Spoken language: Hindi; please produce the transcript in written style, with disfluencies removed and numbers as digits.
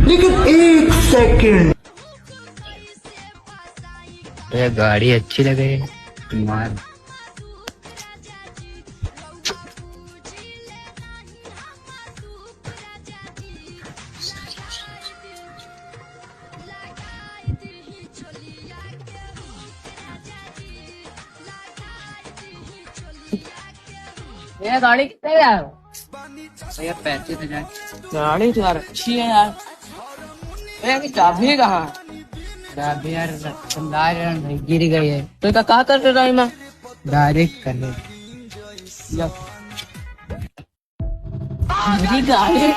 लेकिन एक सेकंड, ये गाड़ी अच्छी लगे तुम्हार। ये गाड़ी कितने का है? भैया 35,000। गाड़ी तो यार अच्छी है यार। ये चाबी कहाँ है? चाबी यार गिर गई है। तो क्या कर रहा है मैं? डायरेक्ट कर ले। मेरी गाड़ी